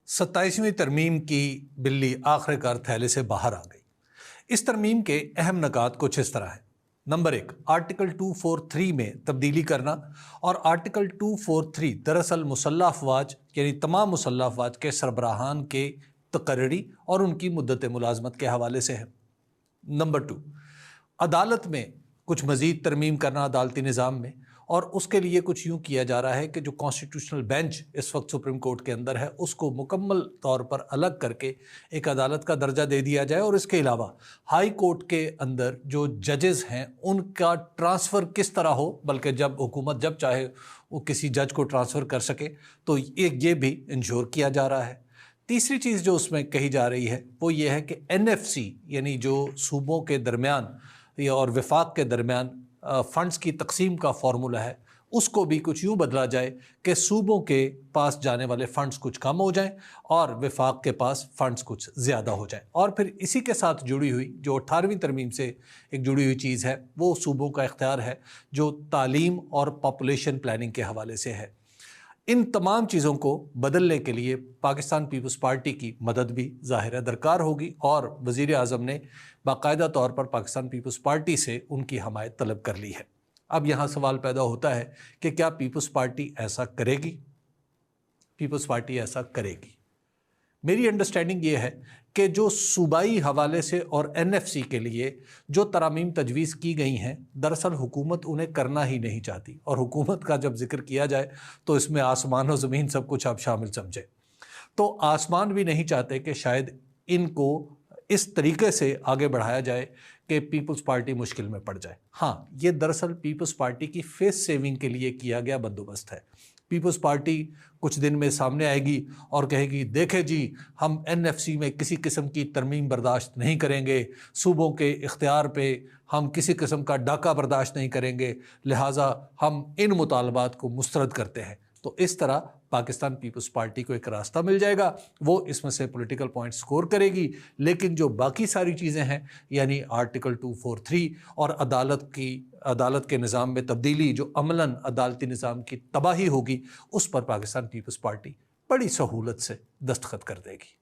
27ویں ترمیم کی بلی آخر کار تھیلے سے باہر آ گئی۔ اس ترمیم کے اہم نکات کچھ اس طرح ہیں۔ نمبر 1، آرٹیکل 243 میں تبدیلی کرنا، اور آرٹیکل 243 دراصل مسلح افواج یعنی تمام مسلح افواج کے سربراہان کے تقرری اور ان کی مدت ملازمت کے حوالے سے ہے۔ نمبر 2، عدالت میں کچھ مزید ترمیم کرنا عدالتی نظام میں، اور اس کے لیے کچھ یوں کیا جا رہا ہے کہ جو کانسٹیٹیوشنل بینچ اس وقت سپریم کورٹ کے اندر ہے اس کو مکمل طور پر الگ کر کے ایک عدالت کا درجہ دے دیا جائے، اور اس کے علاوہ ہائی کورٹ کے اندر جو ججز ہیں ان کا ٹرانسفر کس طرح ہو، بلکہ جب حکومت جب چاہے وہ کسی جج کو ٹرانسفر کر سکے، تو یہ بھی انشور کیا جا رہا ہے۔ تیسری چیز جو اس میں کہی جا رہی ہے وہ یہ ہے کہ NFC یعنی جو صوبوں کے درمیان اور وفاق کے درمیان فنڈز کی تقسیم کا فارمولا ہے، اس کو بھی کچھ یوں بدلا جائے کہ صوبوں کے پاس جانے والے فنڈز کچھ کم ہو جائیں اور وفاق کے پاس فنڈز کچھ زیادہ ہو جائیں۔ اور پھر اسی کے ساتھ جڑی ہوئی جو 18ویں ترمیم سے ایک جڑی ہوئی چیز ہے وہ صوبوں کا اختیار ہے جو تعلیم اور پاپولیشن پلاننگ کے حوالے سے ہے۔ ان تمام چیزوں کو بدلنے کے لیے پاکستان پیپلز پارٹی کی مدد بھی ظاہر ہے درکار ہوگی، اور وزیر اعظم نے باقاعدہ طور پر پاکستان پیپلز پارٹی سے ان کی حمایت طلب کر لی ہے۔ اب یہاں سوال پیدا ہوتا ہے کہ کیا پیپلز پارٹی ایسا کرے گی؟ پیپلز پارٹی ایسا کرے گی۔ میری انڈرسٹینڈنگ یہ ہے کہ جو صوبائی حوالے سے اور NFC کے لیے جو ترامیم تجویز کی گئی ہیں، دراصل حکومت انہیں کرنا ہی نہیں چاہتی، اور حکومت کا جب ذکر کیا جائے تو اس میں آسمان و زمین سب کچھ آپ شامل سمجھیں۔ تو آسمان بھی نہیں چاہتے کہ شاید ان کو اس طریقے سے آگے بڑھایا جائے کہ پیپلز پارٹی مشکل میں پڑ جائے۔ ہاں، یہ دراصل پیپلز پارٹی کی فیس سیونگ کے لیے کیا گیا بندوبست ہے۔ پیپلز پارٹی کچھ دن میں سامنے آئے گی اور کہے گی دیکھیں جی ہم NFC میں کسی قسم کی ترمیم برداشت نہیں کریں گے، صوبوں کے اختیار پہ ہم کسی قسم کا ڈاکہ برداشت نہیں کریں گے، لہٰذا ہم ان مطالبات کو مسترد کرتے ہیں۔ تو اس طرح پاکستان پیپلز پارٹی کو ایک راستہ مل جائے گا، وہ اس میں سے پولیٹیکل پوائنٹ سکور کرے گی، لیکن جو باقی ساری چیزیں ہیں یعنی آرٹیکل 243 اور عدالت کے نظام میں تبدیلی جو عملاً عدالتی نظام کی تباہی ہوگی، اس پر پاکستان پیپلز پارٹی بڑی سہولت سے دستخط کر دے گی۔